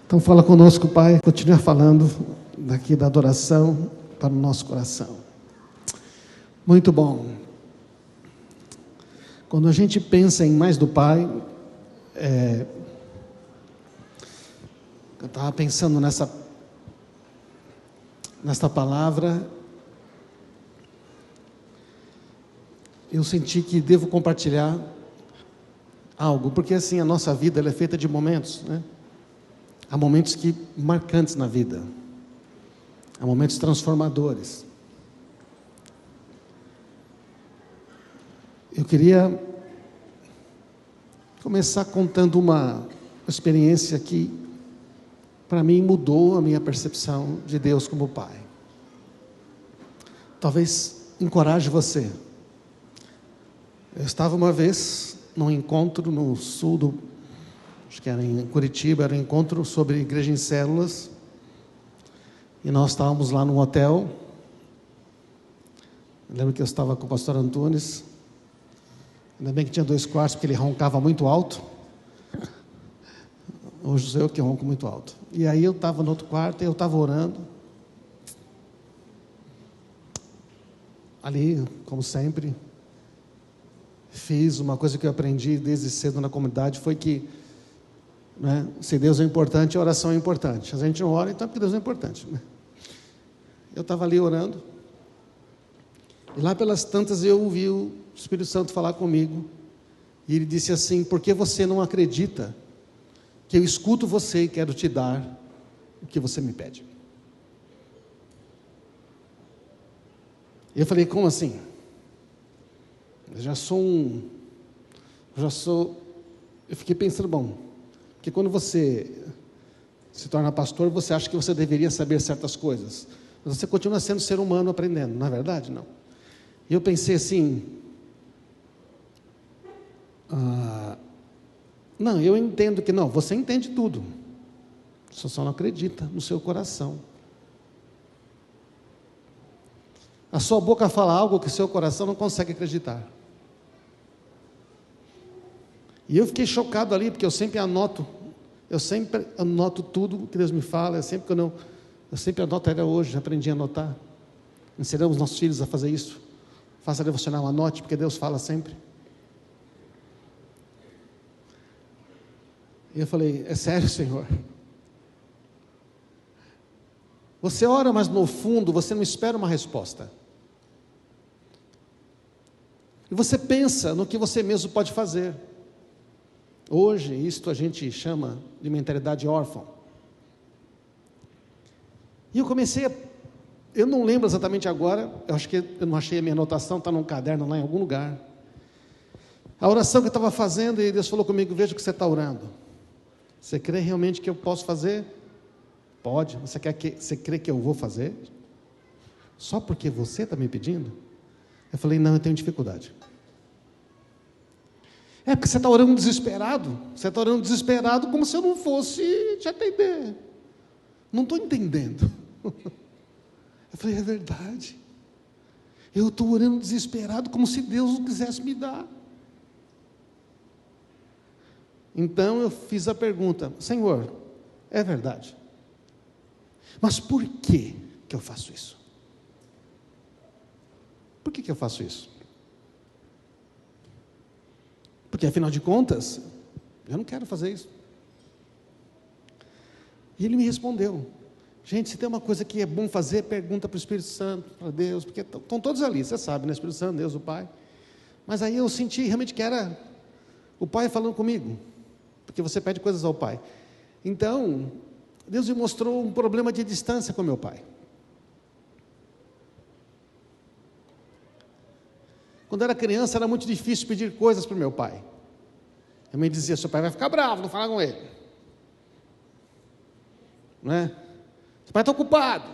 Então fala conosco, Pai, continua falando daqui da adoração para o nosso coração. Muito bom. Quando a gente pensa em mais do Pai, eu estava pensando nessa palavra, eu senti que devo compartilhar algo, porque assim, a nossa vida ela é feita de momentos, né? Há momentos marcantes na vida, há momentos transformadores. Eu queria começar contando uma experiência que, para mim, mudou a minha percepção de Deus como Pai. Talvez encoraje você. Eu estava uma vez num encontro no sul acho que era em Curitiba, era um encontro sobre igreja em células, e nós estávamos lá num hotel. Eu lembro que eu estava com o pastor Antunes, ainda bem que tinha 2 quartos, porque ele roncava muito alto. Hoje sou eu que ronco muito alto. E aí eu estava no outro quarto, e eu estava orando, ali, como sempre. Fiz uma coisa que eu aprendi desde cedo na comunidade, foi que, né, se Deus é importante, a oração é importante. A gente não ora, então é porque Deus é importante, né? Eu estava ali orando, e lá pelas tantas eu ouvi o Espírito Santo falar comigo, e ele disse assim: por que você não acredita que eu escuto você e quero te dar o que você me pede? E eu falei: como assim? Eu fiquei pensando, bom, porque quando você se torna pastor, você acha que você deveria saber certas coisas, mas você continua sendo ser humano aprendendo, não é verdade? Não. E eu pensei assim, não, eu entendo que não, você entende tudo, você só não acredita no seu coração. A sua boca fala algo que o seu coração não consegue acreditar. E eu fiquei chocado ali, porque eu sempre anoto tudo que Deus me fala, eu sempre anoto, até hoje, aprendi a anotar. Ensinamos nossos filhos a fazer isso. Faça devocional, anote, porque Deus fala sempre. E eu falei: é sério, Senhor? Você ora, mas no fundo você não espera uma resposta. E você pensa no que você mesmo pode fazer. Hoje, isto a gente chama de mentalidade órfã. E eu comecei eu não lembro exatamente agora, eu acho que eu não achei a minha anotação, está num caderno lá em algum lugar. A oração que eu estava fazendo, e Deus falou comigo: veja o que você está orando. Você crê realmente que eu posso fazer? Pode. Você crê que eu vou fazer? Só porque você está me pedindo? Eu falei: não, eu tenho dificuldade. É porque você está orando desesperado. Você está orando desesperado como se eu não fosse te atender. Não estou entendendo. Eu falei: é verdade. Eu estou orando desesperado como se Deus não quisesse me dar. Então eu fiz a pergunta: Senhor, é verdade, mas por que eu faço isso? Por que eu faço isso? Porque afinal de contas, eu não quero fazer isso. E ele me respondeu: gente, se tem uma coisa que é bom fazer, pergunta para o Espírito Santo, para Deus, porque estão todos ali, você sabe, né? Espírito Santo, Deus, o Pai. Mas aí eu senti realmente que era o Pai falando comigo, porque você pede coisas ao Pai. Então, Deus me mostrou um problema de distância com meu pai. Quando eu era criança, era muito difícil pedir coisas para o meu pai. A mãe dizia: seu pai vai ficar bravo, não fala com ele, não é? Seu pai está ocupado.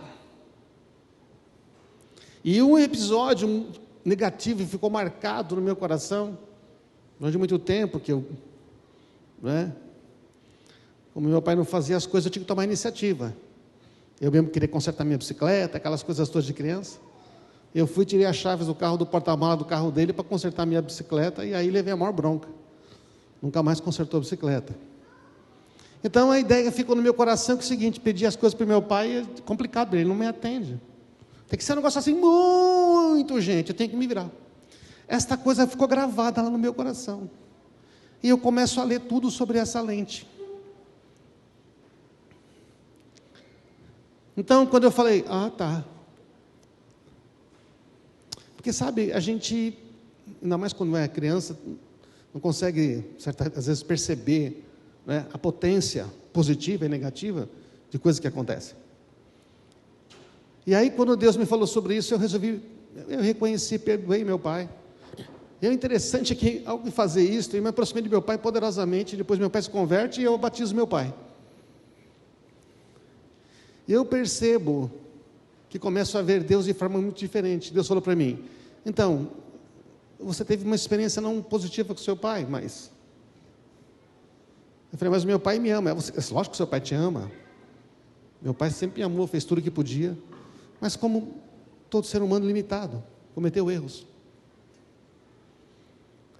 E um episódio negativo ficou marcado no meu coração durante muito tempo, que eu, como meu pai não fazia as coisas, eu tinha que tomar iniciativa. Eu mesmo queria consertar minha bicicleta, aquelas coisas todas de criança. Eu fui, tirei as chaves do carro, do porta-mala do carro dele para consertar minha bicicleta, e aí levei a maior bronca. Nunca mais consertou a bicicleta. Então a ideia ficou no meu coração que é o seguinte: pedir as coisas para o meu pai é complicado, ele não me atende. Tem que ser um negócio assim muito urgente, eu tenho que me virar. Esta coisa ficou gravada lá no meu coração. E eu começo a ler tudo sobre essa lente. Então, quando eu falei, tá. Porque, sabe, a gente, ainda mais quando é criança, não consegue, às vezes, perceber, né, a potência positiva e negativa de coisas que acontecem. E aí, quando Deus me falou sobre isso, eu reconheci, perdoei meu pai. E o interessante é que, ao fazer isso, eu me aproximei de meu pai poderosamente, depois meu pai se converte e eu batizo meu pai. E eu percebo que começo a ver Deus de forma muito diferente. Deus falou para mim, então, você teve uma experiência não positiva com seu pai, mas... Eu falei, mas meu pai me ama. Lógico que seu pai te ama. Meu pai sempre me amou, fez tudo o que podia. Mas como todo ser humano limitado, cometeu erros.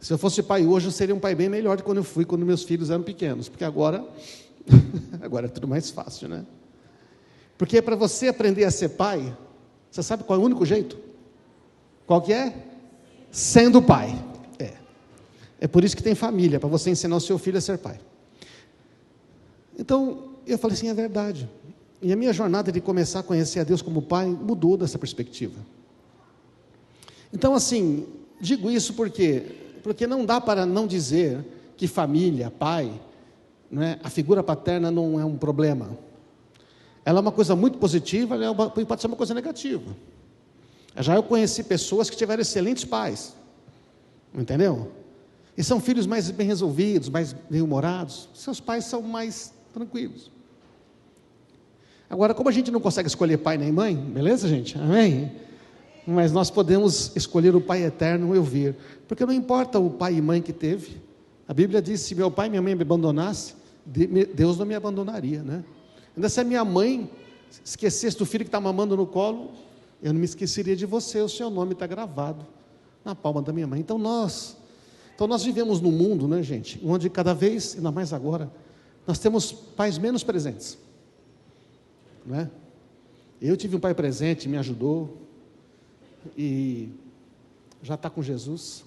Se eu fosse pai hoje, eu seria um pai bem melhor do que quando eu fui, quando meus filhos eram pequenos. Porque agora é tudo mais fácil, né? Porque para você aprender a ser pai, você sabe qual é o único jeito? Qual que é? Sendo pai. É por isso que tem família, para você ensinar o seu filho a ser pai. Então, eu falei assim, é verdade. E a minha jornada de começar a conhecer a Deus como pai mudou dessa perspectiva. Então, assim, digo isso porque não dá para não dizer que família, pai, né, a figura paterna não é um problema. Ela é uma coisa muito positiva, pode ser uma coisa negativa. Já eu conheci pessoas que tiveram excelentes pais, entendeu? E são filhos mais bem resolvidos, mais bem-humorados. Seus pais são mais tranquilos. Agora, como a gente não consegue escolher pai nem mãe, beleza, gente? Amém? Mas nós podemos escolher o pai eterno e ouvir. Porque não importa o pai e mãe que teve. A Bíblia diz, se meu pai e minha mãe me abandonassem, Deus não me abandonaria, né? Ainda se a minha mãe esquecesse do filho que está mamando no colo, eu não me esqueceria de você, o seu nome está gravado na palma da minha mãe. Então nós vivemos num mundo, né, gente, onde cada vez, ainda mais agora, nós temos pais menos presentes, não é? Eu tive um pai presente, me ajudou, e já está com Jesus.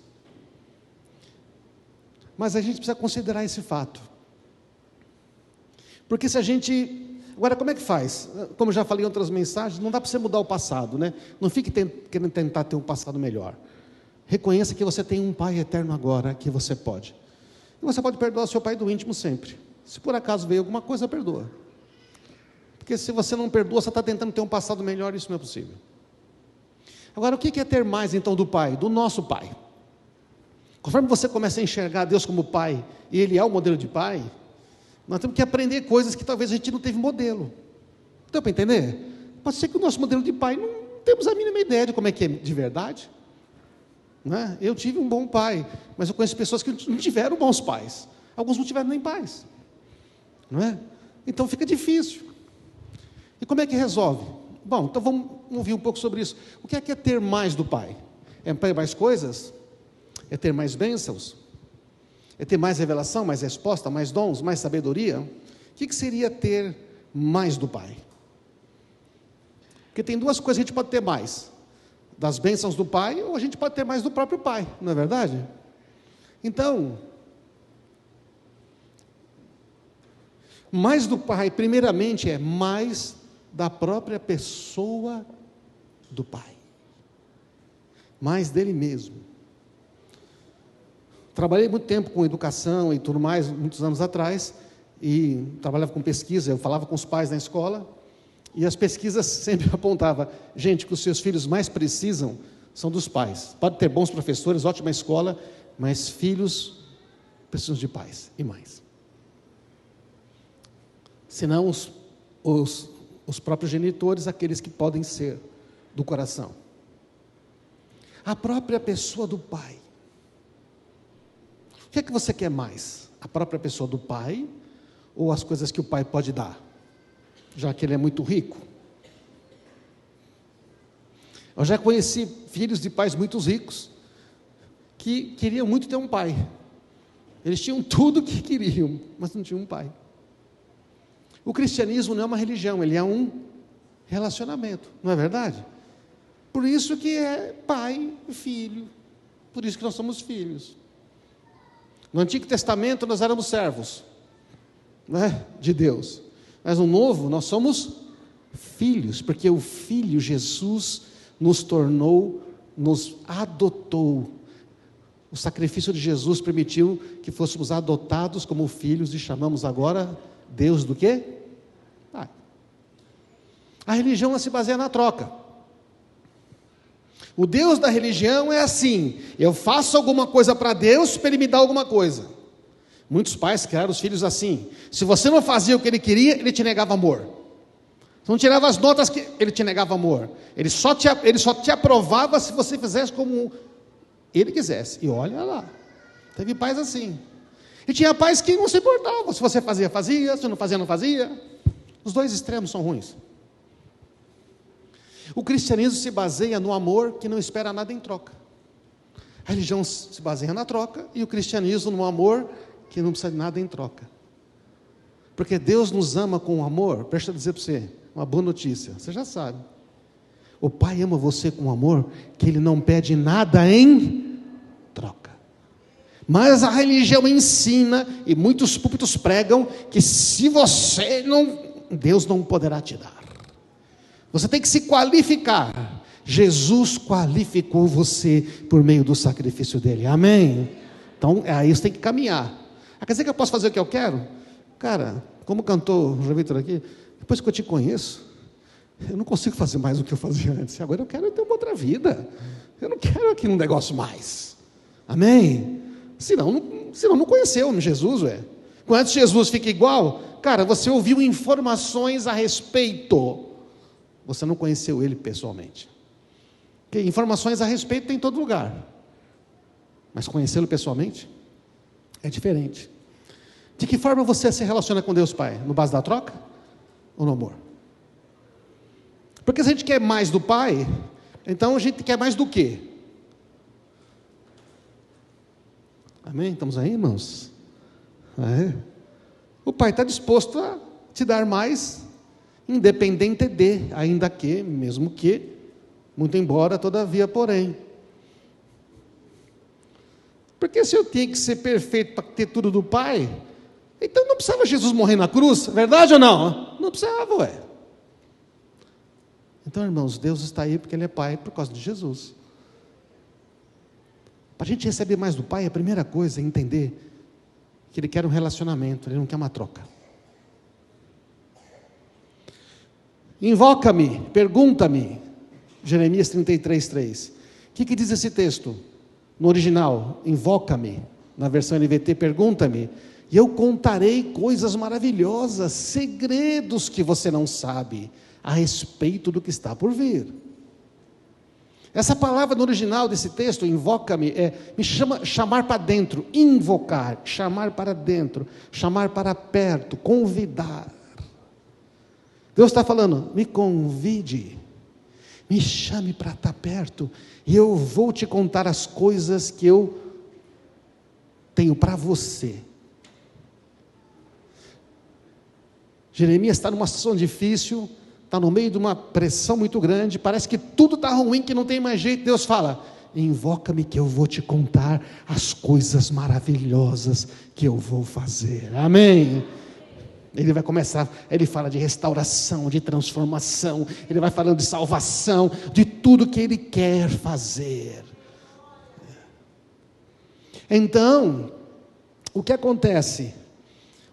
Mas a gente precisa considerar esse fato, porque se a gente... Agora, como é que faz? Como eu já falei em outras mensagens, não dá para você mudar o passado, né? Não fique querendo tentar ter um passado melhor. Reconheça que você tem um pai eterno agora, que você pode. E você pode perdoar seu pai do íntimo sempre. Se por acaso veio alguma coisa, perdoa. Porque se você não perdoa, você está tentando ter um passado melhor, isso não é possível. Agora, o que é ter mais então do pai? Do nosso pai. Conforme você começa a enxergar Deus como pai, e Ele é o modelo de pai, nós temos que aprender coisas que talvez a gente não teve modelo. Deu para entender? Pode ser que o nosso modelo de pai não temos a mínima ideia de como é que é de verdade. Não é? Eu tive um bom pai, mas eu conheço pessoas que não tiveram bons pais. Alguns não tiveram nem pais. Não é? Então fica difícil. E como é que resolve? Bom, então vamos ouvir um pouco sobre isso. O que é ter mais do pai? É ter mais coisas? É ter mais bênçãos? É ter mais revelação, mais resposta, mais dons, mais sabedoria? O que seria ter mais do pai? Porque tem duas coisas que a gente pode ter mais: das bênçãos do pai, ou a gente pode ter mais do próprio pai, não é verdade? Então, mais do pai, primeiramente, é mais da própria pessoa do pai, mais dele mesmo. Trabalhei muito tempo com educação e tudo mais, muitos anos atrás, e trabalhava com pesquisa, eu falava com os pais na escola, e as pesquisas sempre apontavam, gente, que os seus filhos mais precisam são dos pais. Pode ter bons professores, ótima escola, mas filhos precisam de pais e mães. Senão os próprios genitores, aqueles que podem ser do coração. A própria pessoa do pai. O que você quer mais? A própria pessoa do pai ou as coisas que o pai pode dar? Já que ele é muito rico. Eu já conheci filhos de pais muito ricos que queriam muito ter um pai. Eles tinham tudo o que queriam, mas não tinham um pai. O cristianismo não é uma religião, ele é um relacionamento, não é verdade? Por isso que é pai e filho, por isso que nós somos filhos. No Antigo Testamento nós éramos servos, né, de Deus, mas no Novo nós somos filhos, porque o Filho Jesus nos tornou, nos adotou. O sacrifício de Jesus permitiu que fôssemos adotados como filhos e chamamos agora Deus do quê? Pai. A religião ela se baseia na troca. O Deus da religião é assim: eu faço alguma coisa para Deus para Ele me dar alguma coisa. Muitos pais criaram os filhos assim: se você não fazia o que Ele queria, Ele te negava amor. Se não tirava as notas, Ele te negava amor. Ele só te aprovava se você fizesse como Ele quisesse. E olha lá, teve pais assim. E tinha pais que não se importavam, se você fazia, fazia, se não fazia, não fazia. Os dois extremos são ruins. O cristianismo se baseia no amor que não espera nada em troca. A religião se baseia na troca e o cristianismo no amor que não precisa de nada em troca. Porque Deus nos ama com amor. Deixa eu dizer para você uma boa notícia, você já sabe. O Pai ama você com amor que Ele não pede nada em troca. Mas a religião ensina, e muitos púlpitos pregam, que se você não, Deus não poderá te dar. Você tem que se qualificar. Jesus qualificou você por meio do sacrifício dele, amém? Então, aí você tem que caminhar. Quer dizer que eu posso fazer o que eu quero? Cara, como cantou o João Vitor aqui, depois que eu te conheço, eu não consigo fazer mais o que eu fazia antes. Agora eu quero ter uma outra vida. Eu não quero aqui um negócio mais. Amém? Senão não conheceu Jesus, ué. Quando Jesus fica igual, cara, você ouviu informações a respeito. Você não conheceu Ele pessoalmente. Porque informações a respeito tem em todo lugar. Mas conhecê-lo pessoalmente é diferente. De que forma você se relaciona com Deus Pai? No base da troca? Ou no amor? Porque se a gente quer mais do Pai, então a gente quer mais do quê? Amém? Estamos aí, irmãos? O Pai está disposto a te dar mais, independente de, ainda que, mesmo que, muito embora, todavia, porém. Porque se eu tinha que ser perfeito para ter tudo do Pai, então não precisava Jesus morrer na cruz, verdade ou não? Não precisava, ué. Então, irmãos, Deus está aí porque Ele é Pai por causa de Jesus. Para a gente receber mais do Pai, a primeira coisa é entender que Ele quer um relacionamento, Ele não quer uma troca. Invoca-me, pergunta-me, Jeremias 33:3. O que diz esse texto? No original, invoca-me, na versão NVT, pergunta-me, e eu contarei coisas maravilhosas, segredos que você não sabe, a respeito do que está por vir. Essa palavra no original desse texto, invoca-me, chamar para dentro, invocar, chamar para dentro, chamar para perto, convidar. Deus está falando, me convide, me chame para estar perto, e eu vou te contar as coisas que eu tenho para você. Jeremias está numa situação difícil, está no meio de uma pressão muito grande, parece que tudo está ruim, que não tem mais jeito. Deus fala, invoca-me que eu vou te contar as coisas maravilhosas que eu vou fazer, amém? Ele vai começar, ele fala de restauração, de transformação, ele vai falando de salvação, de tudo que ele quer fazer. Então, o que acontece?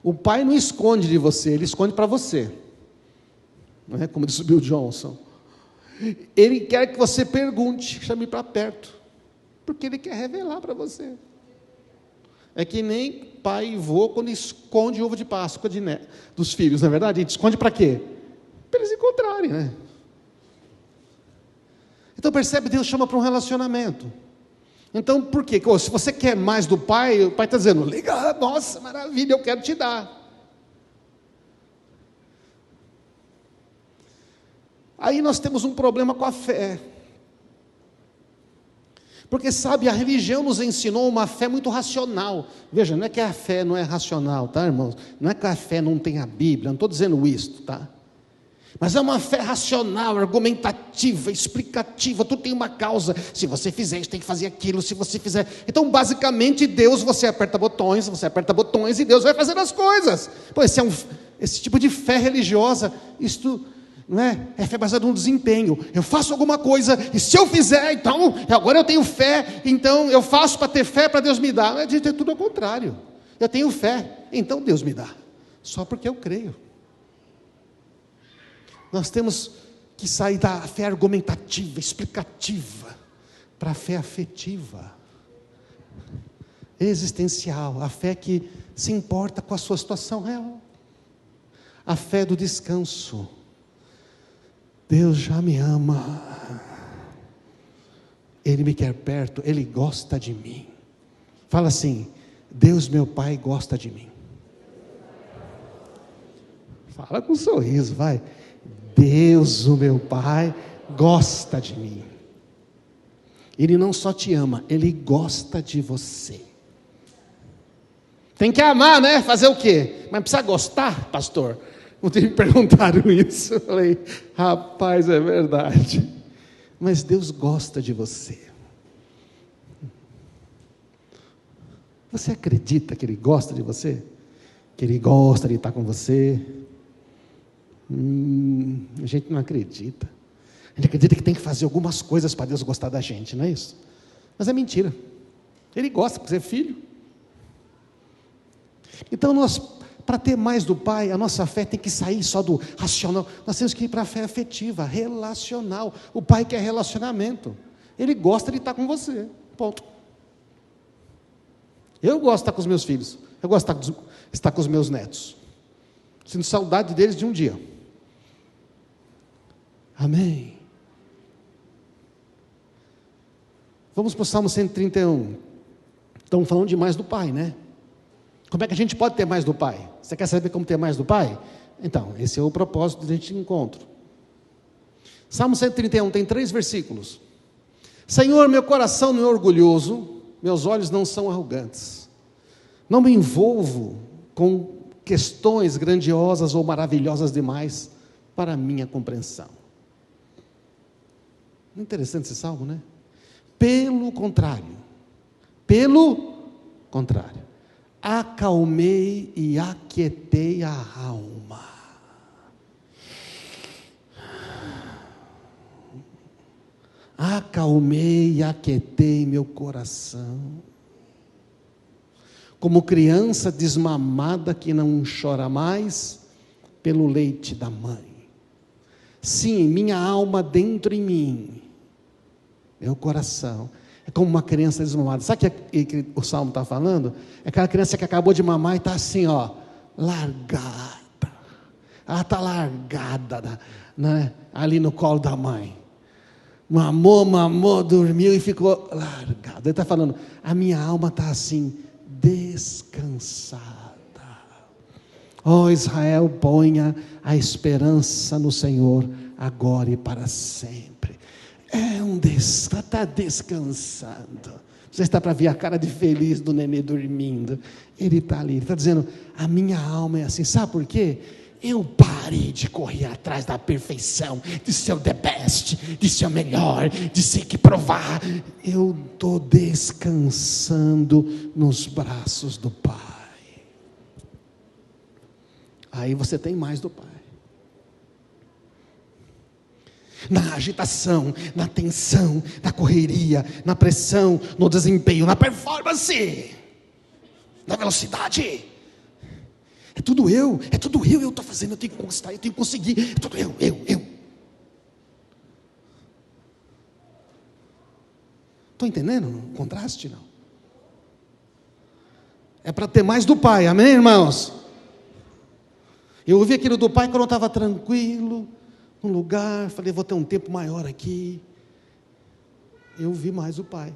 O Pai não esconde de você, Ele esconde para você. Não é como disse o Bill Johnson. Ele quer que você pergunte, chame para perto, porque Ele quer revelar para você. É que nem pai e vô quando esconde ovo de Páscoa dos filhos, não é verdade? A gente esconde para quê? Para eles encontrarem, né? Então percebe, Deus chama para um relacionamento. Então por quê? Se você quer mais do Pai, o Pai está dizendo, liga, nossa, maravilha, eu quero te dar. Aí nós temos um problema com a fé. Porque sabe, a religião nos ensinou uma fé muito racional. Veja, não é que a fé não é racional, tá, irmãos? Não é que a fé não tem a Bíblia, não estou dizendo isso, tá? Mas é uma fé racional, argumentativa, explicativa, tudo tem uma causa. Se você fizer isso, tem que fazer aquilo, se você fizer... Então, basicamente, Deus, você aperta botões e Deus vai fazer as coisas. Pô, esse tipo de fé religiosa, isto não é fé baseada no desempenho. Eu faço alguma coisa, e se eu fizer, então, agora eu tenho fé, então eu faço para ter fé, para Deus me dar. É tudo ao contrário. Eu tenho fé, então Deus me dá. Só porque eu creio. Nós temos que sair da fé argumentativa, explicativa, para a fé afetiva, existencial, a fé que se importa com a sua situação real, a fé do descanso. Deus já me ama, Ele me quer perto, Ele gosta de mim. Fala assim: Deus meu Pai gosta de mim. Fala com um sorriso, vai. Deus, o meu Pai, gosta de mim. Ele não só te ama, Ele gosta de você. Tem que amar, né? Fazer o quê? Mas precisa gostar, pastor? Ontem me perguntaram isso. Eu falei, rapaz, é verdade. Mas Deus gosta de você. Você acredita que Ele gosta de você? Que Ele gosta de estar com você? A gente não acredita. A gente acredita que tem que fazer algumas coisas para Deus gostar da gente, não é isso? Mas é mentira. Ele gosta de ser filho. Então para ter mais do Pai, a nossa fé tem que sair só do racional. Nós temos que ir para a fé afetiva, relacional. O Pai quer relacionamento. Ele gosta de estar com você. Ponto. Eu gosto de estar com os meus filhos. Eu gosto de estar com os meus netos. Sinto saudade deles de um dia. Amém. Vamos para o Salmo 131. Estamos falando de mais do Pai, né? Como é que a gente pode ter mais do Pai? Você quer saber como ter mais do Pai? Então, esse é o propósito deste encontro. Salmo 131 tem 3 versículos. Senhor, meu coração não é orgulhoso, meus olhos não são arrogantes. Não me envolvo com questões grandiosas ou maravilhosas demais para a minha compreensão. Interessante esse salmo, né? Pelo contrário, acalmei e aquietei a alma. Acalmei e aquietei meu coração. Como criança desmamada que não chora mais pelo leite da mãe. Sim, minha alma dentro em mim, meu coração, é como uma criança desmamada. Sabe o que o Salmo está falando? É aquela criança que acabou de mamar e está assim, largada. Ela está largada, né, ali no colo da mãe. Mamou, dormiu e ficou largada. Ele está falando, a minha alma está assim, descansada. Ó Israel, ponha a esperança no Senhor, agora e para sempre. Está descansando. Você está para ver a cara de feliz do nenê dormindo. Ele está ali, ele está dizendo, a minha alma é assim. Sabe por quê? Eu parei de correr atrás da perfeição, de ser o the best, de ser o melhor, de ser que provar. Eu estou descansando nos braços do Pai. Aí você tem mais do Pai. Na agitação, na tensão, na correria, na pressão, no desempenho, na performance, na velocidade. É tudo eu estou fazendo, eu tenho que conquistar, eu tenho que conseguir, é tudo eu. Estou entendendo o contraste? Não. É para ter mais do Pai, amém, irmãos? Eu ouvi aquilo do Pai quando eu estava tranquilo, num lugar, falei, vou ter um tempo maior aqui. Eu ouvi mais o Pai.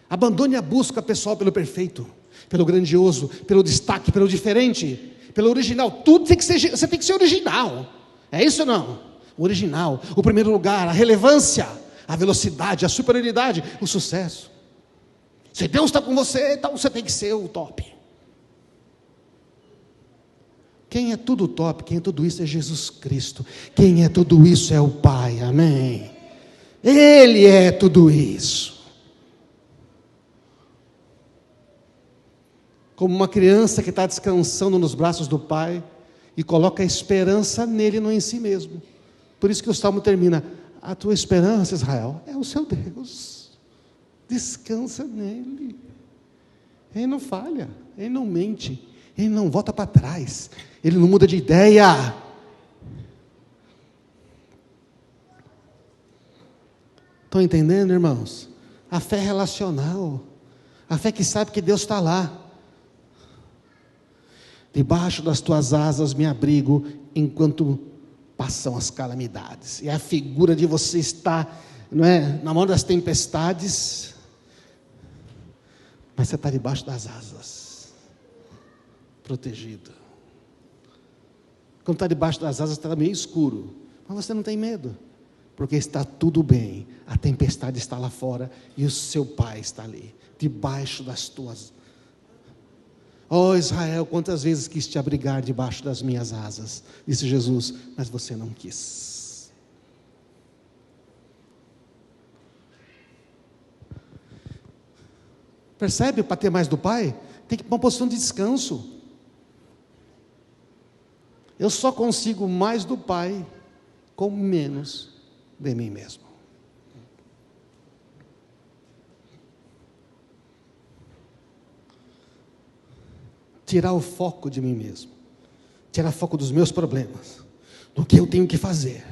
Abandone a busca pessoal pelo perfeito, pelo grandioso, pelo destaque, pelo diferente, pelo original. Tudo tem que ser, você tem que ser original. É isso ou não? O original, o primeiro lugar, a relevância, a velocidade, a superioridade, o sucesso. Se Deus está com você, então você tem que ser o top. Quem é tudo top, quem é tudo isso é Jesus Cristo. Quem é tudo isso é o Pai, amém? Ele é tudo isso. Como uma criança que está descansando nos braços do Pai e coloca a esperança nele, não em si mesmo. Por isso que o Salmo termina: a tua esperança, Israel, é o seu Deus. Descansa nele. Ele não falha, ele não mente, ele não volta para trás, ele não muda de ideia. Estão entendendo, irmãos? A fé relacional, a fé que sabe que Deus está lá. Debaixo das tuas asas me abrigo enquanto passam as calamidades. E a figura de você estar, não é, na mão das tempestades, mas você está debaixo das asas, protegido. Quando está debaixo das asas está meio escuro, mas você não tem medo, porque está tudo bem. A tempestade está lá fora e o seu Pai está ali, debaixo das tuas. Oh Israel, quantas vezes quis te abrigar debaixo das minhas asas, disse Jesus, mas você não quis. Percebe? Para ter mais do Pai, tem que ir para uma posição de descanso. Eu só consigo mais do Pai com menos de mim mesmo. Tirar o foco de mim mesmo, tirar o foco dos meus problemas, do que eu tenho que fazer,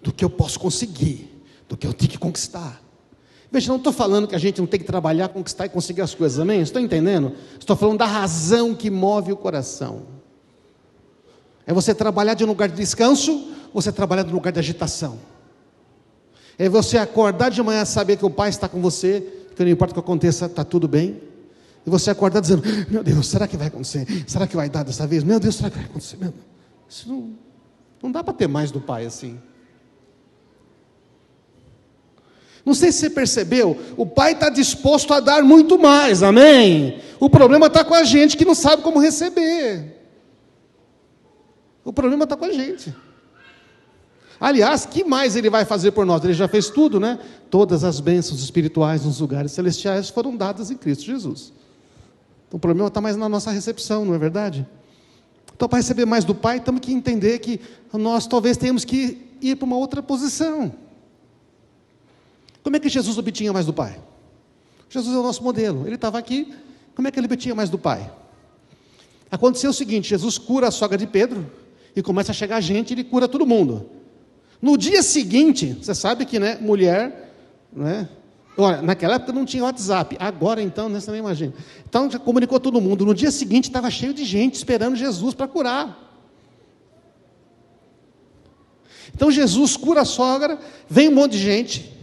do que eu posso conseguir, do que eu tenho que conquistar. Veja, não estou falando que a gente não tem que trabalhar, conquistar e conseguir as coisas, amém? Estou entendendo? Estou falando da razão que move o coração. É você trabalhar de um lugar de descanso, ou você trabalhar de um lugar de agitação? É você acordar de manhã, saber que o Pai está com você, que não importa o que aconteça, está tudo bem. E você acordar dizendo: meu Deus, será que vai acontecer? Será que vai dar dessa vez? Meu Deus, será que vai acontecer? Isso não dá para ter mais do Pai assim. Não sei se você percebeu, o Pai está disposto a dar muito mais, amém? O problema está com a gente que não sabe como receber. O problema está com a gente. Aliás, que mais Ele vai fazer por nós? Ele já fez tudo, né? Todas as bênçãos espirituais nos lugares celestiais foram dadas em Cristo Jesus. Então o problema está mais na nossa recepção, não é verdade? Então, para receber mais do Pai, temos que entender que nós talvez tenhamos que ir para uma outra posição. Como é que Jesus obtinha mais do Pai? Jesus é o nosso modelo. Ele estava aqui, como é que ele obtinha mais do Pai? Aconteceu o seguinte: Jesus cura a sogra de Pedro, e começa a chegar gente, e ele cura todo mundo. No dia seguinte, você sabe que, né, mulher, né? Olha, naquela época não tinha WhatsApp, agora então, né, você nem imagina. Então já comunicou todo mundo. No dia seguinte estava cheio de gente esperando Jesus para curar. Então Jesus cura a sogra, vem um monte de gente,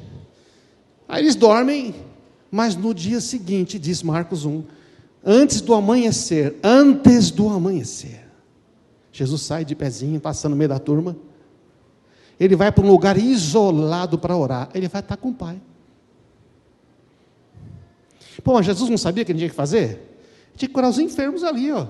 aí eles dormem, mas no dia seguinte, diz Marcos 1, antes do amanhecer, Jesus sai de pezinho, passando no meio da turma, ele vai para um lugar isolado para orar, ele vai estar com o Pai. Pô, mas Jesus não sabia o que ele tinha que fazer? Tinha que curar os enfermos ali, ó.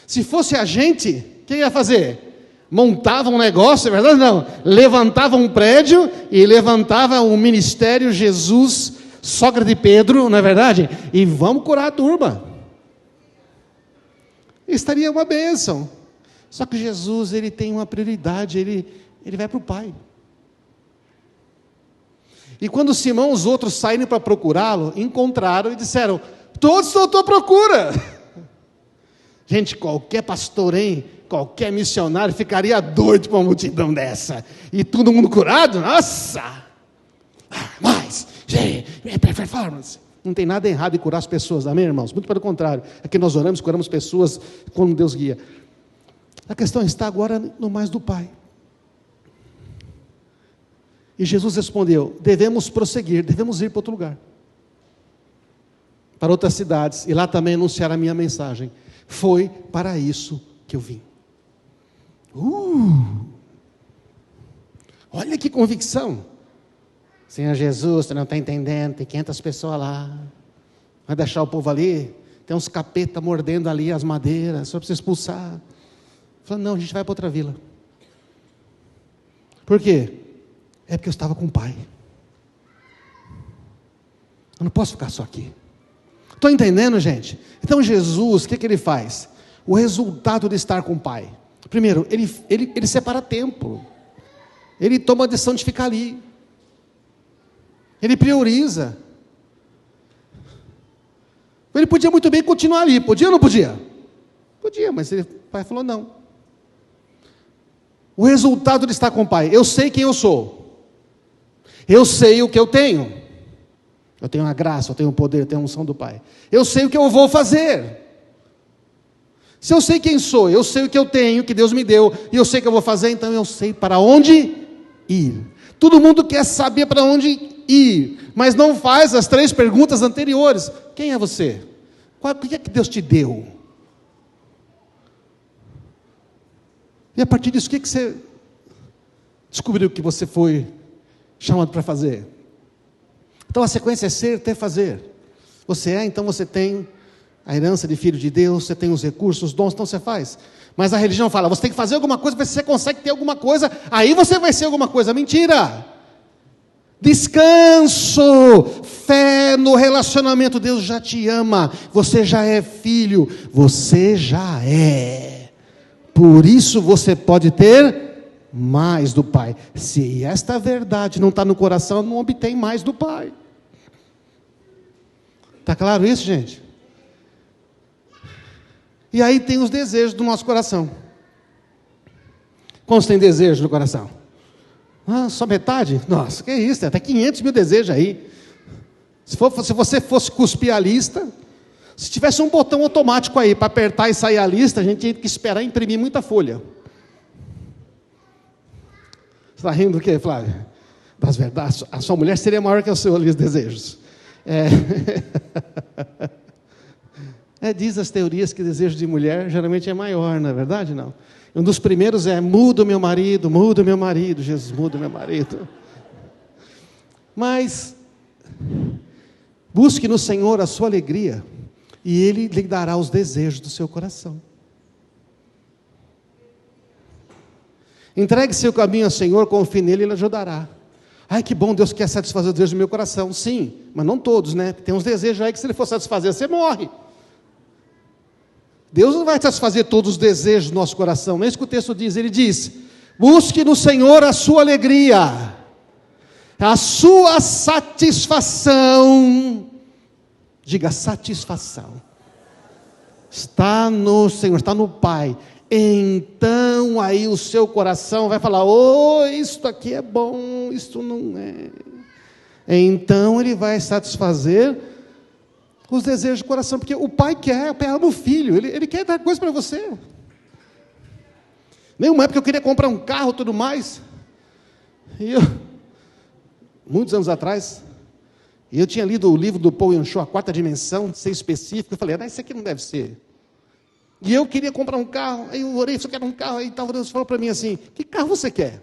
Se fosse a gente, o que ia fazer? Montava um negócio, é verdade? Não. Levantava um prédio e levantava um ministério Jesus, sogra de Pedro, não é verdade? E vamos curar a turma. Estaria uma bênção. Só que Jesus, ele tem uma prioridade, ele vai para o Pai. E quando Simão e os outros saíram para procurá-lo, encontraram e disseram: todos estão à tua procura. Gente, qualquer pastor, hein? Qualquer missionário ficaria doido com uma multidão dessa. E todo mundo curado? Nossa! Mas, performance. Não tem nada errado em curar as pessoas, amém, irmãos? Muito pelo contrário. Aqui nós oramos, curamos pessoas como Deus guia. A questão está agora no mais do Pai. E Jesus respondeu: devemos prosseguir, devemos ir para outro lugar, para outras cidades, e lá também anunciar a minha mensagem. Foi para isso que eu vim. Olha que convicção! Senhor Jesus, você não está entendendo, tem 500 pessoas lá. Vai deixar o povo ali? Tem uns capeta mordendo ali as madeiras, só precisa expulsar. Falei, não, a gente vai para outra vila. Por quê? É porque eu estava com o Pai. Eu não posso ficar só aqui. Estou entendendo, gente? Então Jesus, o que ele faz? O resultado de estar com o Pai. Primeiro, ele separa tempo. Ele toma a decisão de ficar ali. Ele prioriza. Ele podia muito bem continuar ali. Podia ou não podia? Podia, mas o Pai falou não. O resultado de estar com o Pai. Eu sei quem eu sou. Eu sei o que eu tenho. Eu tenho a graça, eu tenho o poder, eu tenho a unção do Pai. Eu sei o que eu vou fazer. Se eu sei quem sou, eu sei o que eu tenho, que Deus me deu, e eu sei o que eu vou fazer, então eu sei para onde ir. Todo mundo quer saber para onde ir, mas não faz as 3 perguntas anteriores. Quem é você? O que é que Deus te deu? E a partir disso, o que você descobriu que você foi chamado para fazer? Então a sequência é ser, ter, fazer. Você é, então você tem a herança de filho de Deus, você tem os recursos, os dons, então você faz. Mas a religião fala, você tem que fazer alguma coisa, você consegue ter alguma coisa, aí você vai ser alguma coisa. Mentira! Descanso, fé no relacionamento, Deus já te ama, você já é filho, você já é. Por isso você pode ter mais do Pai. Se esta verdade não está no coração, não obtém mais do Pai. Está claro isso, gente? E aí tem os desejos do nosso coração. Quantos tem desejo no coração? Ah, só metade? Nossa, que isso, tem até 500 mil desejos aí. Se você fosse cuspir a lista, se tivesse um botão automático aí para apertar e sair a lista, a gente tinha que esperar imprimir muita folha. Você está rindo do quê, Flávio? Das verdades. A sua mulher seria maior que o seu lista de desejos. Diz as teorias que desejo de mulher geralmente é maior, não é verdade? Não. Um dos primeiros é, muda o meu marido, Jesus, muda o meu marido. Mas, busque no Senhor a sua alegria, e Ele lhe dará os desejos do seu coração. Entregue seu caminho ao Senhor, confie nele, Ele ajudará. Ai, que bom, Deus quer satisfazer os desejos do meu coração. Sim, mas não todos, né? Tem uns desejos aí que se Ele for satisfazer, você morre. Deus não vai satisfazer todos os desejos do nosso coração. Não é isso que o texto diz. Ele diz, busque no Senhor a sua alegria, a sua satisfação. Diga, satisfação. Está no Senhor, está no Pai. Então aí o seu coração vai falar, isto aqui é bom, isto não é. Então Ele vai satisfazer os desejos do coração, porque o Pai quer, o Pai ama o Filho, Ele quer dar coisa para você. Nenhuma época eu queria comprar um carro e tudo mais, e muitos anos atrás, eu tinha lido o livro do Paul Yanshaw, A Quarta Dimensão, ser específico, eu falei, isso aqui não deve ser. E eu queria comprar um carro, aí eu orei, só quero um carro, aí tal, Deus falou para mim assim, que carro você quer?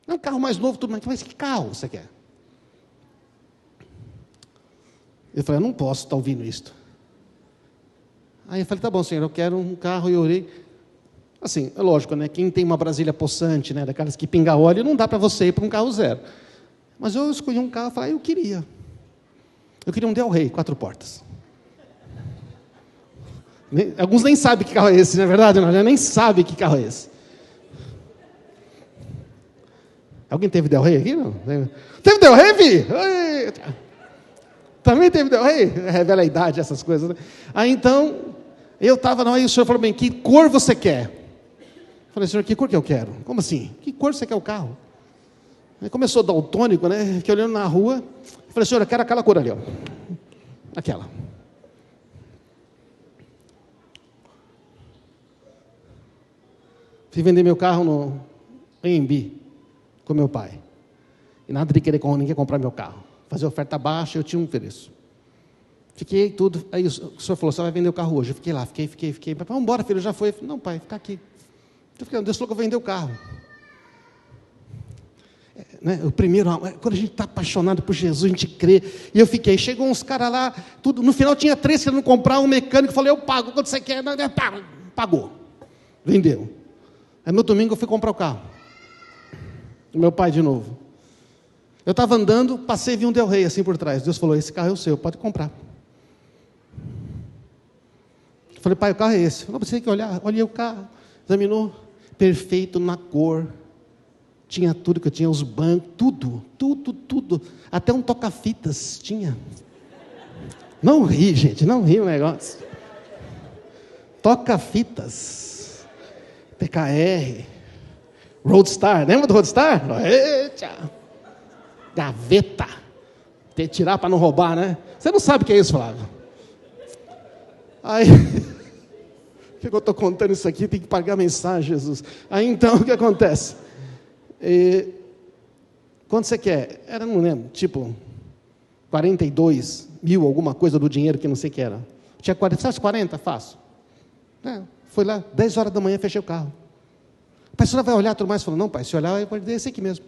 É um carro mais novo, tudo mais, mas que carro você quer? Eu falei, eu não posso estar ouvindo isto. Aí eu falei, tá bom, Senhor, eu quero um carro, e eu orei. Assim, é lógico, né? Quem tem uma Brasília possante, né? Daquelas que pinga óleo, não dá para você ir para um carro zero. Mas eu escolhi um carro, e falei, eu queria um Del Rey, 4 portas. Alguns nem sabem que carro é esse, não é verdade? Não, já nem sabem que carro é esse. Alguém teve Del Rey aqui? Não? Teve Del Rey, Vi? Também teve Del Rey? Revela a idade, essas coisas, né? Aí então, eu estava, aí o senhor falou bem, que cor você quer? Eu falei, senhor, que cor que eu quero? Como assim? Que cor você quer o carro? Aí começou daltônico, né? Fiquei olhando na rua, eu falei, senhor, eu quero aquela cor ali, ó. Aquela. Fui vender meu carro no AMB com meu pai. E nada de querer ninguém comprar meu carro. Fazer oferta baixa, eu tinha um preço. Fiquei tudo. Aí o senhor falou, você vai vender o carro hoje. Eu fiquei lá, fiquei. Vamos embora, filho, já foi. Eu falei, não, pai, fica aqui. Eu fiquei, Deus falou que eu vou vender o carro. né? O primeiro, quando a gente está apaixonado por Jesus, a gente crê. E eu fiquei, chegou uns caras lá, tudo, no final tinha 3 querendo comprar, um mecânico falou, eu pago, quanto você quer? Pagou, vendeu. Aí no domingo eu fui comprar o carro. Meu pai de novo. Eu estava andando, passei e vi um Del Rey assim por trás. Deus falou, esse carro é o seu, pode comprar. Eu falei, pai, o carro é esse. Falei, você tem que olhar. Olhei o carro, examinou, perfeito na cor. Tinha tudo que eu tinha, os bancos, tudo. Até um toca-fitas tinha. Não ri, gente, não ri o negócio. Toca-fitas. PKR. Roadstar, lembra do Roadstar? Eita! Gaveta. Tem que tirar para não roubar, né? Você não sabe o que é isso, Flávio. Aí, que eu estou contando isso aqui, tem que pagar a mensagem, Jesus. Aí então, o que acontece? Quanto você quer? Era, não lembro, tipo, 42 mil, alguma coisa do dinheiro que não sei o que era. Tinha 40, sabe 40? Faço. Foi lá, 10 horas da manhã, fechei o carro. Pai, a senhora vai olhar tudo mais? Falou, não, pai, se olhar, eu vou dizer esse aqui mesmo.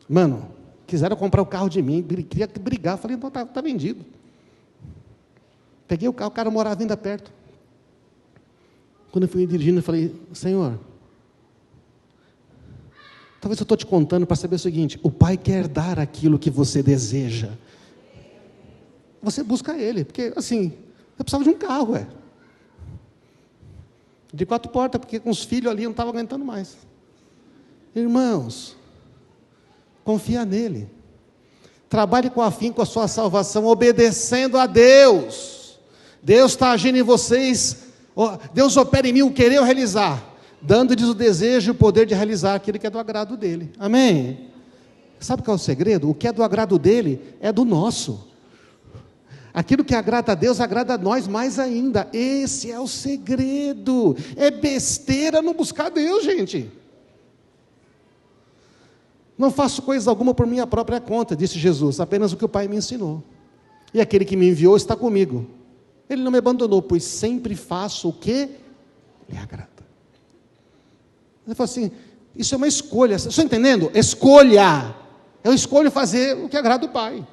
Mano, quiseram comprar o carro de mim, queria brigar, falei, não, tá vendido. Peguei o carro, o cara morava ainda perto. Quando eu fui dirigindo, eu falei, Senhor, talvez eu estou te contando para saber o seguinte, o Pai quer dar aquilo que você deseja. Você busca Ele, porque assim, eu precisava de um carro, de 4 portas, porque com os filhos ali eu não estava aguentando mais. Irmãos, confia nele. Trabalhe com afinco a sua salvação, obedecendo a Deus. Deus está agindo em vocês. Deus opera em mim o querer ou realizar, dando-lhes o desejo e o poder de realizar aquilo que é do agrado dele. Amém? Sabe qual é o segredo? O que é do agrado dele é do nosso. Aquilo que agrada a Deus, agrada a nós mais ainda. Esse é o segredo. É besteira não buscar Deus, gente. Não faço coisa alguma por minha própria conta, disse Jesus, apenas o que o Pai me ensinou. E aquele que me enviou está comigo. Ele não me abandonou, pois sempre faço o que lhe agrada. Ele falou assim, isso é uma escolha. Você está entendendo? Escolha. Eu escolho fazer o que agrada o Pai.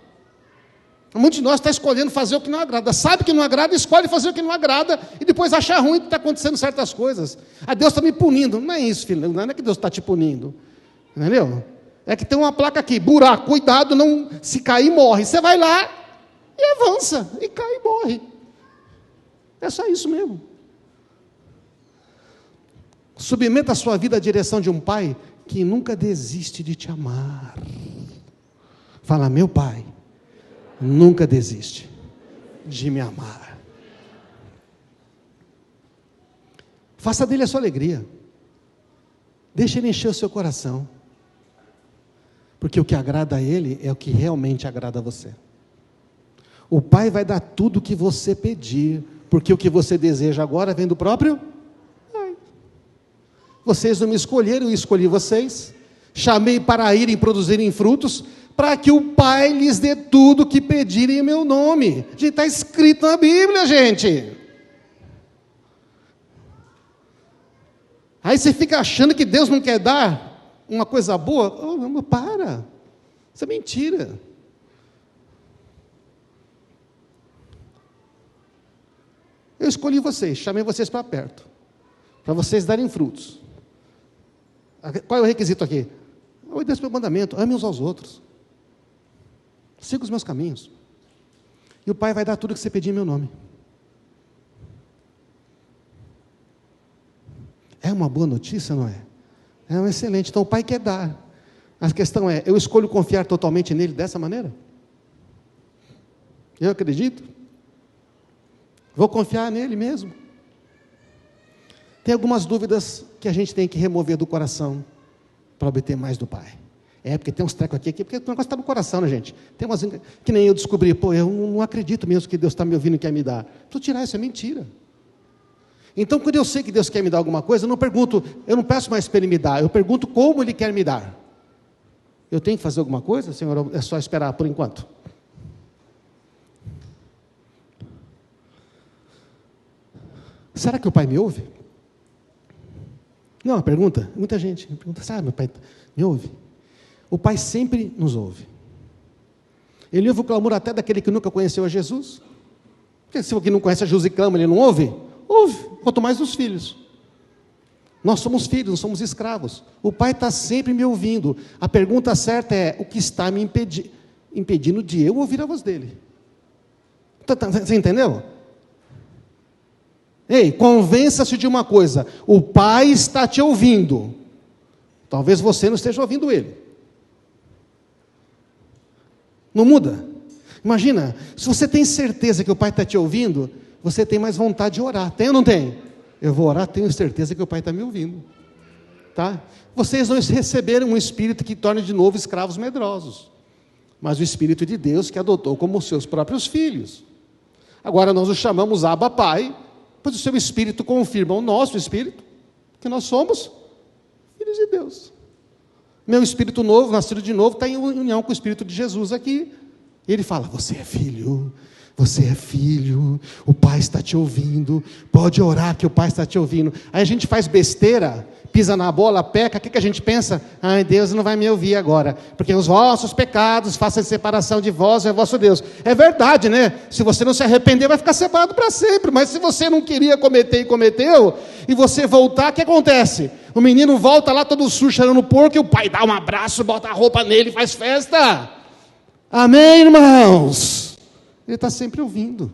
Muitos de nós estão escolhendo fazer o que não agrada. Sabe que não agrada, escolhe fazer o que não agrada e depois acha ruim que está acontecendo certas coisas. Deus está me punindo. Não é isso, filho. Não é que Deus está te punindo. Entendeu? É que tem uma placa aqui, buraco, cuidado, não, se cair, morre. Você vai lá e avança, e cai e morre. É só isso mesmo. Submeta a sua vida à direção de um Pai que nunca desiste de te amar. Fala, meu Pai nunca desiste de me amar. Faça dele a sua alegria. Deixe ele encher o seu coração. Porque o que agrada a ele é o que realmente agrada a você. O Pai vai dar tudo o que você pedir, porque o que você deseja agora vem do próprio Pai. Vocês não me escolheram, eu escolhi vocês. Chamei para irem produzirem frutos, para que o Pai lhes dê tudo o que pedirem em meu nome. Está escrito na Bíblia, gente. Aí você fica achando que Deus não quer dar uma coisa boa? Para. Isso é mentira. Eu escolhi vocês, chamei vocês para perto, para vocês darem frutos. Qual é o requisito aqui? Obedeça o meu mandamento, ame uns aos outros. Siga os meus caminhos. E o Pai vai dar tudo o que você pedir em meu nome. É uma boa notícia, não é? É um excelente. Então o Pai quer dar. A questão é, eu escolho confiar totalmente nele dessa maneira? Eu acredito. Vou confiar nele mesmo. Tem algumas dúvidas que a gente tem que remover do coração para obter mais do Pai. Porque tem uns trecos aqui, porque o negócio está no coração, né, gente? Tem umas que nem eu descobri, eu não acredito mesmo que Deus está me ouvindo e quer me dar. Preciso tirar isso, é mentira. Então, quando eu sei que Deus quer me dar alguma coisa, eu não peço mais para Ele me dar, eu pergunto como Ele quer me dar. Eu tenho que fazer alguma coisa, Senhor? É só esperar por enquanto. Será que o Pai me ouve? Não, uma pergunta. Muita gente pergunta, sabe, meu Pai me ouve? O Pai sempre nos ouve. Ele ouve o clamor até daquele que nunca conheceu a Jesus. Porque se alguém não conhece a Jesus e clama, ele não ouve? Ouve, quanto mais os filhos. Nós somos filhos, não somos escravos. O Pai está sempre me ouvindo. A pergunta certa é, o que está me impedindo de eu ouvir a voz dele? Você entendeu? Ei, convença-se de uma coisa, o Pai está te ouvindo. Talvez você não esteja ouvindo ele. Não muda? Imagina, se você tem certeza que o Pai está te ouvindo, você tem mais vontade de orar. Tem ou não tem? Eu vou orar, tenho certeza que o Pai está me ouvindo. Tá? Vocês não receberam um Espírito que torne de novo escravos medrosos, mas o Espírito de Deus que adotou como seus próprios filhos. Agora nós o chamamos Abba Pai, pois o seu Espírito confirma o nosso Espírito, que nós somos filhos de Deus. Meu espírito novo, nascido de novo, está em união com o Espírito de Jesus aqui. E ele fala, você é filho, o Pai está te ouvindo, pode orar que o Pai está te ouvindo. Aí a gente faz besteira, pisa na bola, peca, o que a gente pensa? Ai, Deus não vai me ouvir agora, porque os vossos pecados façam separação de vós, é vosso Deus. É verdade, né? Se você não se arrepender, vai ficar separado para sempre, mas se você não queria cometer e cometeu, e você voltar, o que acontece? O menino volta lá todo sujo, cheirando porco, e o pai dá um abraço, bota a roupa nele e faz festa. Amém, irmãos? Ele está sempre ouvindo.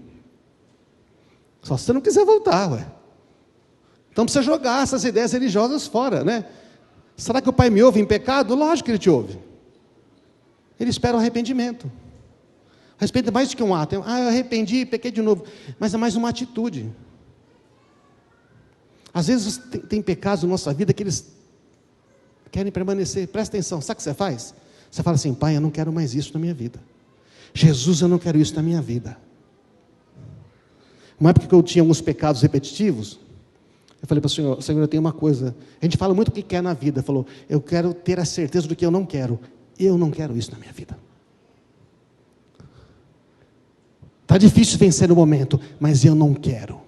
Só se você não quiser voltar, ué. Então precisa jogar essas ideias religiosas fora, né? Será que o Pai me ouve em pecado? Lógico que Ele te ouve. Ele espera o arrependimento. Arrependimento é mais do que um ato. Eu arrependi, pequei de novo. Mas é mais uma atitude. Às vezes tem pecados na nossa vida que eles querem permanecer. Presta atenção, sabe o que você faz? Você fala assim, Pai, eu não quero mais isso na minha vida. Jesus, eu não quero isso na minha vida. Uma época que eu tinha alguns pecados repetitivos, eu falei para o Senhor, Senhor, eu tenho uma coisa. A gente fala muito o que quer na vida. Falou, eu quero ter a certeza do que eu não quero. Eu não quero isso na minha vida. Está difícil vencer no momento, mas eu não quero.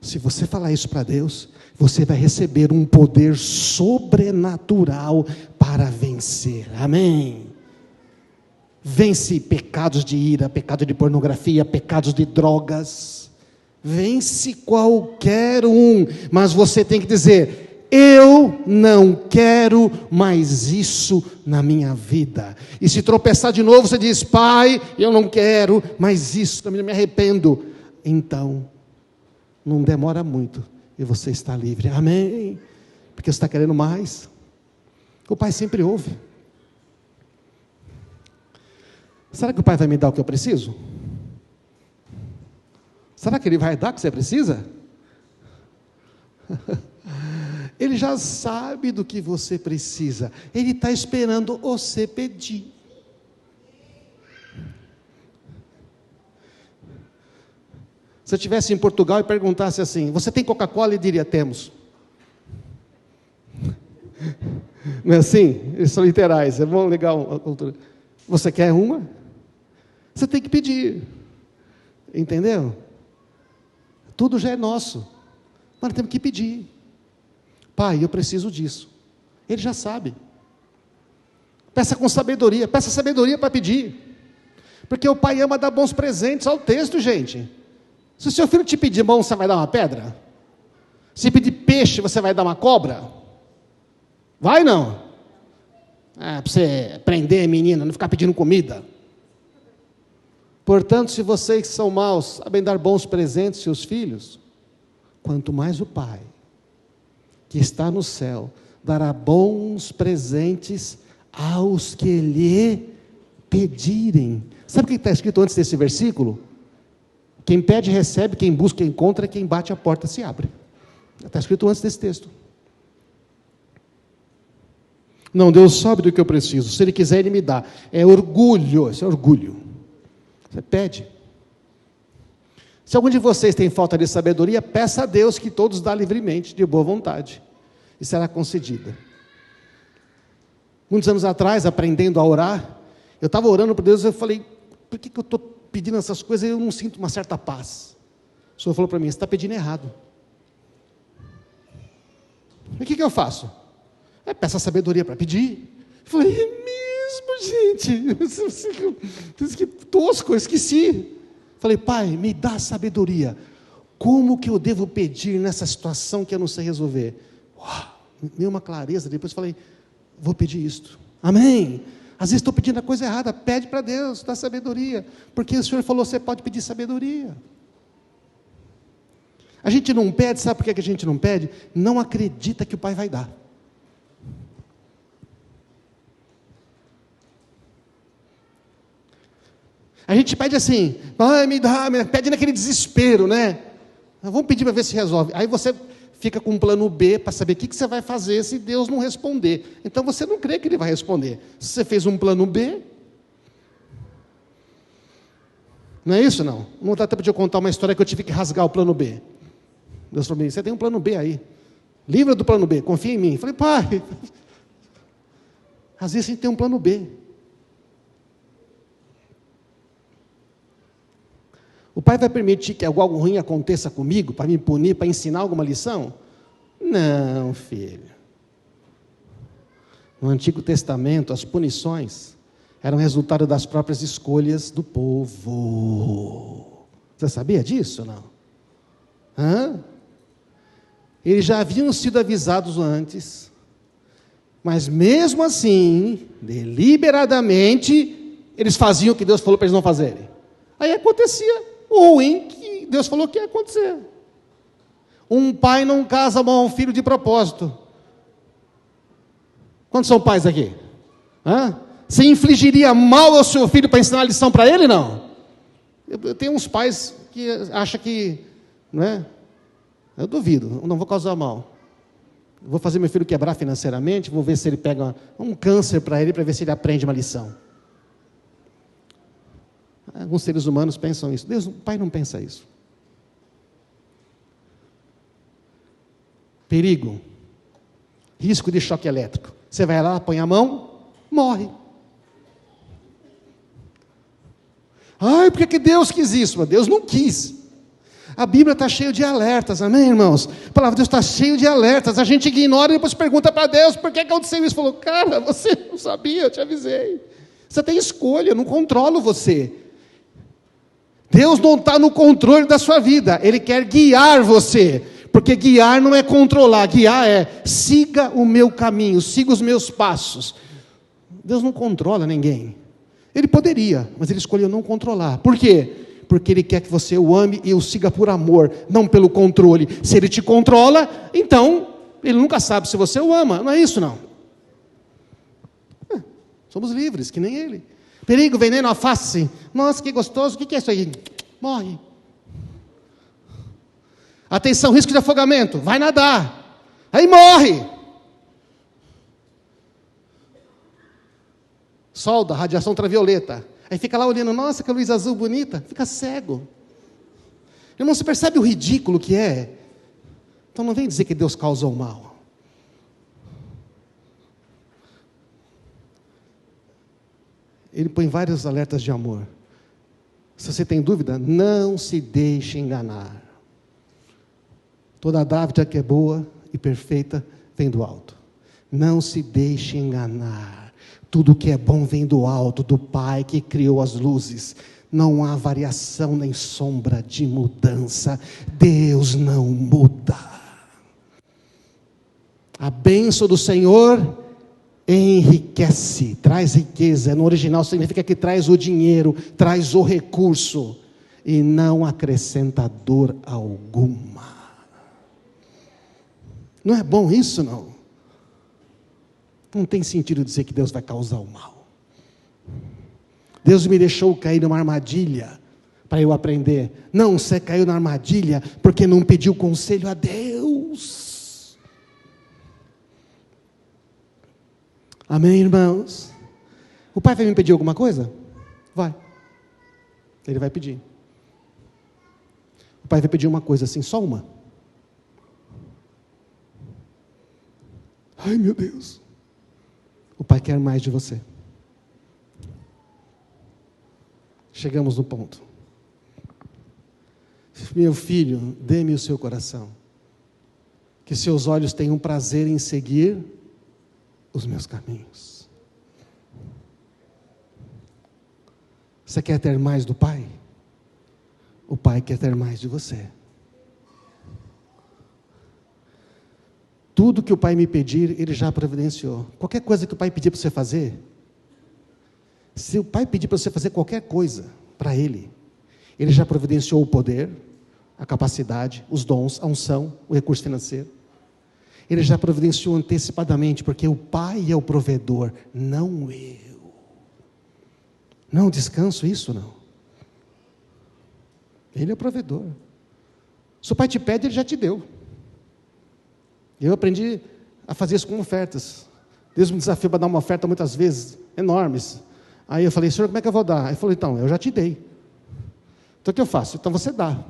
Se você falar isso para Deus, você vai receber um poder sobrenatural para vencer. Amém? Vence pecados de ira, pecado de pornografia, pecados de drogas. Vence qualquer um, mas você tem que dizer, eu não quero mais isso na minha vida. E se tropeçar de novo, você diz, Pai, eu não quero mais isso, também me arrependo. Então, não demora muito e você está livre. Amém? Porque você está querendo mais. O Pai sempre ouve. Será que o Pai vai me dar o que eu preciso? Será que Ele vai dar o que você precisa? Ele já sabe do que você precisa. Ele está esperando você pedir. Se eu estivesse em Portugal e perguntasse assim, você tem Coca-Cola? Ele diria, temos. Não é assim? Eles são literais, é bom, legal a cultura. Você quer uma? Você tem que pedir. Entendeu? Tudo já é nosso. Mas nós temos que pedir. Pai, eu preciso disso. Ele já sabe. Peça com sabedoria. Peça sabedoria para pedir. Porque o Pai ama dar bons presentes. Olha o texto, gente. Se o seu filho te pedir mão, você vai dar uma pedra? Se pedir peixe, você vai dar uma cobra? Vai não? Para você prender a menina, não ficar pedindo comida. Portanto, se vocês que são maus sabem dar bons presentes aos seus filhos, quanto mais o Pai, que está no céu, dará bons presentes aos que lhe pedirem. Sabe o que está escrito antes desse versículo? Quem pede recebe, quem busca encontra, quem bate a porta se abre. Está escrito antes desse texto. Não, Deus sabe do que eu preciso. Se Ele quiser, Ele me dá. É orgulho, isso é orgulho. Você pede. Se algum de vocês tem falta de sabedoria, peça a Deus que todos dá livremente, de boa vontade, e será concedida. Muitos anos atrás, aprendendo a orar, eu estava orando para Deus, eu falei, por que eu estou pedindo essas coisas e eu não sinto uma certa paz? O Senhor falou para mim, você está pedindo errado. E o que eu faço? Peça sabedoria para pedir. Falei, é mesmo, gente? Que tosco, eu esqueci. Falei, pai, me dá sabedoria. Como que eu devo pedir nessa situação que eu não sei resolver? Uau, me deu uma clareza. Depois falei, vou pedir isto. Amém. Às vezes estou pedindo a coisa errada. Pede para Deus, dá sabedoria. Porque o Senhor falou, você pode pedir sabedoria. A gente não pede, sabe por que a gente não pede? Não acredita que o Pai vai dar. A gente pede assim, me dá, pede naquele desespero, né? Vamos pedir para ver se resolve. Aí você fica com um plano B para saber o que você vai fazer se Deus não responder. Então você não crê que Ele vai responder. Se você fez um plano B, não é isso não? Não dá tempo de eu contar uma história que eu tive que rasgar o plano B. Deus falou, você tem um plano B aí. Livra do plano B, confia em mim. Eu falei, pai, às vezes a gente tem um plano B. O pai vai permitir que algo ruim aconteça comigo, para me punir, para ensinar alguma lição? Não, filho. No Antigo Testamento, as punições eram resultado das próprias escolhas do povo. Você sabia disso, não? Eles já haviam sido avisados antes, mas mesmo assim, deliberadamente, eles faziam o que Deus falou para eles não fazerem. Aí acontecia o ruim que Deus falou que ia acontecer. Um pai não casa mal um filho de propósito. Quantos são pais aqui? Você infligiria mal ao seu filho para ensinar a lição para ele, não? Eu tenho uns pais que acham que, não é? Eu duvido, eu não vou causar mal. Vou fazer meu filho quebrar financeiramente, vou ver se ele pega um câncer para ele, para ver se ele aprende uma lição. Alguns seres humanos pensam isso. Deus, o Pai não pensa isso. Perigo. Risco de choque elétrico. Você vai lá, põe a mão, morre. Ai, por que Deus quis isso? Mas Deus não quis. A Bíblia está cheia de alertas, amém, irmãos? A palavra de Deus está cheia de alertas. A gente ignora e depois pergunta para Deus, por que aconteceu isso? Falou, cara, você não sabia, eu te avisei. Você tem escolha, eu não controlo você. Deus não está no controle da sua vida, Ele quer guiar você, porque guiar não é controlar, guiar é, siga o meu caminho, siga os meus passos. Deus não controla ninguém, Ele poderia, mas Ele escolheu não controlar. Por quê? Porque Ele quer que você o ame e o siga por amor, não pelo controle. Se Ele te controla, então, Ele nunca sabe se você o ama, não é isso não? Somos livres, que nem Ele. Perigo, veneno, a face. Nossa, que gostoso, o que é isso aí? Morre. Atenção, risco de afogamento. Vai nadar. Aí morre. Solda, radiação ultravioleta. Aí fica lá olhando, nossa, que luz azul bonita. Fica cego. Irmão, você percebe o ridículo que é? Então não vem dizer que Deus causou o mal. Ele põe vários alertas de amor. Se você tem dúvida, não se deixe enganar. Toda dádiva que é boa e perfeita vem do alto. Não se deixe enganar. Tudo que é bom vem do alto, do Pai que criou as luzes. Não há variação nem sombra de mudança. Deus não muda. A bênção do Senhor enriquece, traz riqueza. No original significa que traz o dinheiro, traz o recurso e não acrescenta dor alguma. Não é bom isso, não? Não tem sentido dizer que Deus vai causar o mal. Deus me deixou cair numa armadilha para eu aprender. Não, você caiu na armadilha porque não pediu conselho a Deus. Amém, irmãos? O pai vai me pedir alguma coisa? Vai. Ele vai pedir. O pai vai pedir uma coisa assim, só uma. Ai, meu Deus. O pai quer mais de você. Chegamos no ponto. Meu filho, dê-me o seu coração. Que seus olhos tenham prazer em seguir os meus caminhos. Você quer ter mais do Pai? O Pai quer ter mais de você. Tudo que o Pai me pedir, Ele já providenciou. Qualquer coisa que o Pai pedir para você fazer, se o Pai pedir para você fazer qualquer coisa para Ele, Ele já providenciou o poder, a capacidade, os dons, a unção, o recurso financeiro. Ele já providenciou antecipadamente, porque o Pai é o provedor, não eu. Não descanso isso, não. Ele é o provedor. Se o Pai te pede, Ele já te deu. Eu aprendi a fazer isso com ofertas. Deus me desafiou para dar uma oferta muitas vezes, enormes. Aí eu falei, Senhor, como é que eu vou dar? Aí ele falou, então, eu já te dei. Então o que eu faço? Então você dá.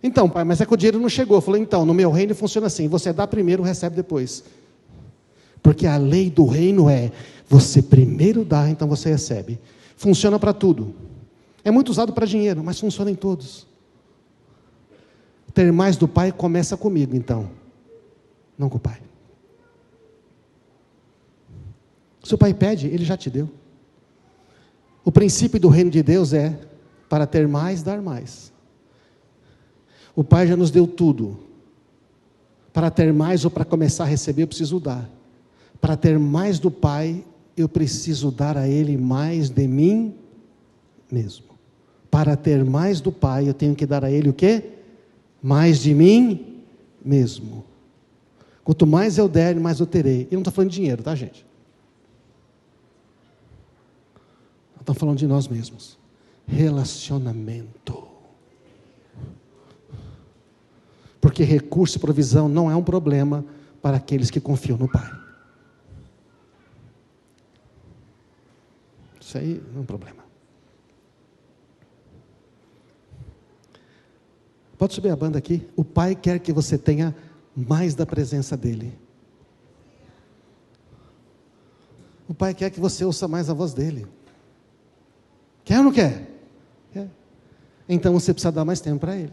Então, Pai, mas é que o dinheiro não chegou. Eu falei, então, no meu reino funciona assim, você dá primeiro, recebe depois. Porque a lei do reino é, você primeiro dá, então você recebe. Funciona para tudo. É muito usado para dinheiro, mas funciona em todos. Ter mais do Pai começa comigo, então. Não com o Pai. Se o Pai pede, Ele já te deu. O princípio do reino de Deus é, para ter mais, dar mais. O Pai já nos deu tudo. Para ter mais ou para começar a receber, eu preciso dar. Para ter mais do Pai, eu preciso dar a Ele mais de mim mesmo. Para ter mais do Pai, eu tenho que dar a Ele o quê? Mais de mim mesmo. Quanto mais eu der, mais eu terei. E não estou falando de dinheiro, tá, gente? Estamos falando de nós mesmos. Relacionamento. Porque recurso e provisão não é um problema para aqueles que confiam no Pai. Isso aí não é um problema. Pode subir a banda aqui. O Pai quer que você tenha mais da presença dEle. O Pai quer que você ouça mais a voz dEle. Quer ou não quer? Quer. Então você precisa dar mais tempo para Ele.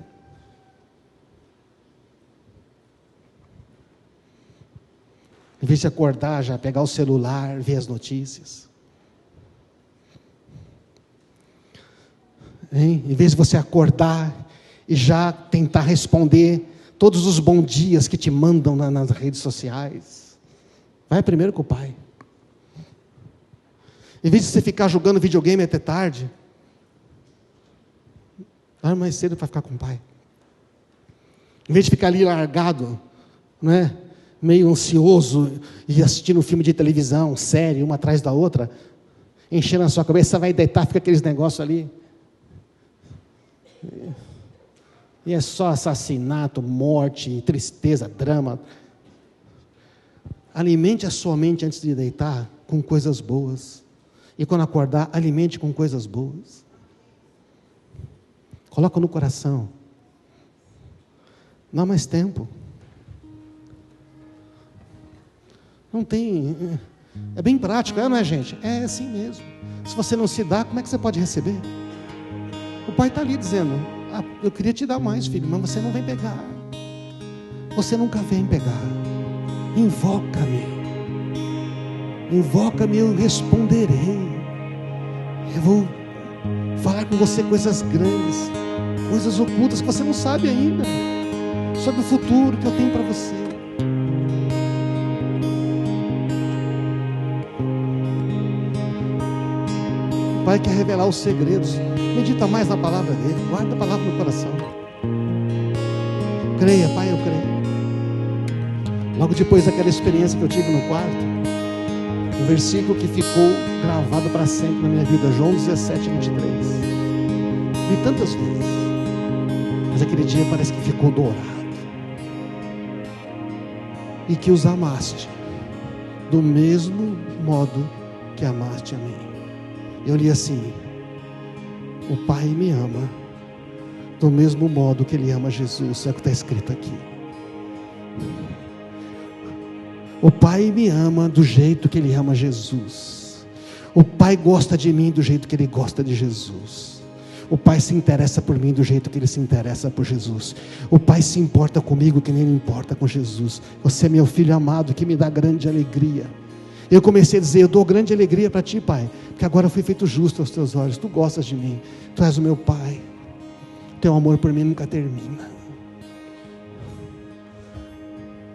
Em vez de acordar, já pegar o celular, ver as notícias. Hein? Em vez de você acordar e já tentar responder todos os bons dias que te mandam nas redes sociais. Vai primeiro com o Pai. Em vez de você ficar jogando videogame até tarde, vai mais cedo para ficar com o Pai. Em vez de ficar ali largado, não é? Meio ansioso e assistindo um filme de televisão, série, uma atrás da outra, enchendo a sua cabeça, vai deitar, fica aqueles negócios ali. E é só assassinato, morte, tristeza, drama. Alimente a sua mente antes de deitar com coisas boas. E quando acordar, alimente com coisas boas. Coloca no coração. Não há mais tempo. Não tem... É bem prático, não é, gente? É assim mesmo. Se você não se dá, como é que você pode receber? O Pai está ali dizendo, eu queria te dar mais, filho, mas você não vem pegar. Você nunca vem pegar. Invoca-me. Invoca-me, eu responderei. Eu vou falar com você coisas grandes, coisas ocultas que você não sabe ainda, sobre o futuro que eu tenho para você. O Pai quer revelar os segredos. Medita mais na palavra dele. Guarda a palavra no coração. Creia, Pai, eu creio. Logo depois daquela experiência que eu tive no quarto, um versículo que ficou gravado para sempre na minha vida, João 17, 23. Li tantas vezes, mas aquele dia parece que ficou dourado. E que os amaste do mesmo modo que amaste a mim. Eu li assim: o Pai me ama do mesmo modo que Ele ama Jesus. É o que está escrito aqui. O Pai me ama do jeito que Ele ama Jesus. O Pai gosta de mim do jeito que Ele gosta de Jesus. O Pai se interessa por mim do jeito que Ele se interessa por Jesus. O Pai se importa comigo que nem Ele importa com Jesus. Você é meu filho amado, que me dá grande alegria. Eu comecei a dizer: eu dou grande alegria para ti, Pai, porque agora eu fui feito justo aos teus olhos. Tu gostas de mim, tu és o meu Pai, teu amor por mim nunca termina.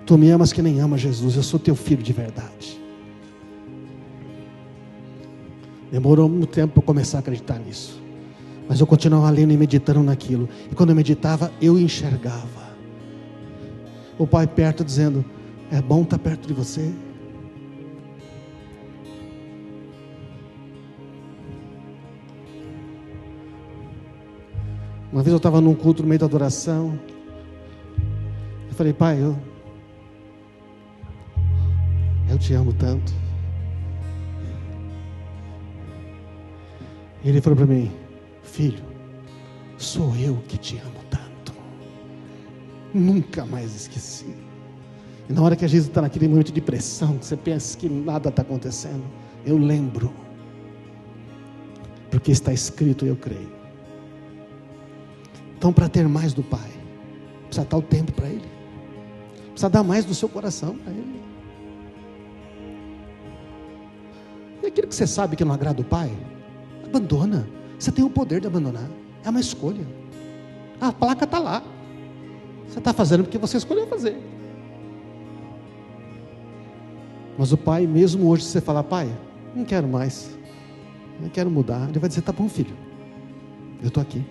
Tu me amas que nem ama Jesus, eu sou teu filho de verdade. Demorou muito tempo para eu começar a acreditar nisso, mas eu continuava lendo e meditando naquilo. E quando eu meditava, eu enxergava o Pai perto, dizendo: é bom estar perto de você. Uma vez eu estava num culto no meio da adoração. Eu falei: Pai, eu te amo tanto. E Ele falou para mim: filho, sou eu que te amo tanto. Nunca mais esqueci. E na hora que a gente está naquele momento de pressão, que você pensa que nada está acontecendo, eu lembro, porque está escrito e eu creio. Então, para ter mais do Pai, precisa dar o tempo para Ele, precisa dar mais do seu coração para Ele. E aquilo que você sabe que não agrada o Pai, abandona. Você tem o poder de abandonar, é uma escolha. A placa está lá, você está fazendo porque você escolheu fazer. Mas o Pai, mesmo hoje, se você falar: Pai, não quero mais, não quero mudar, Ele vai dizer: tá bom, filho, eu estou aqui.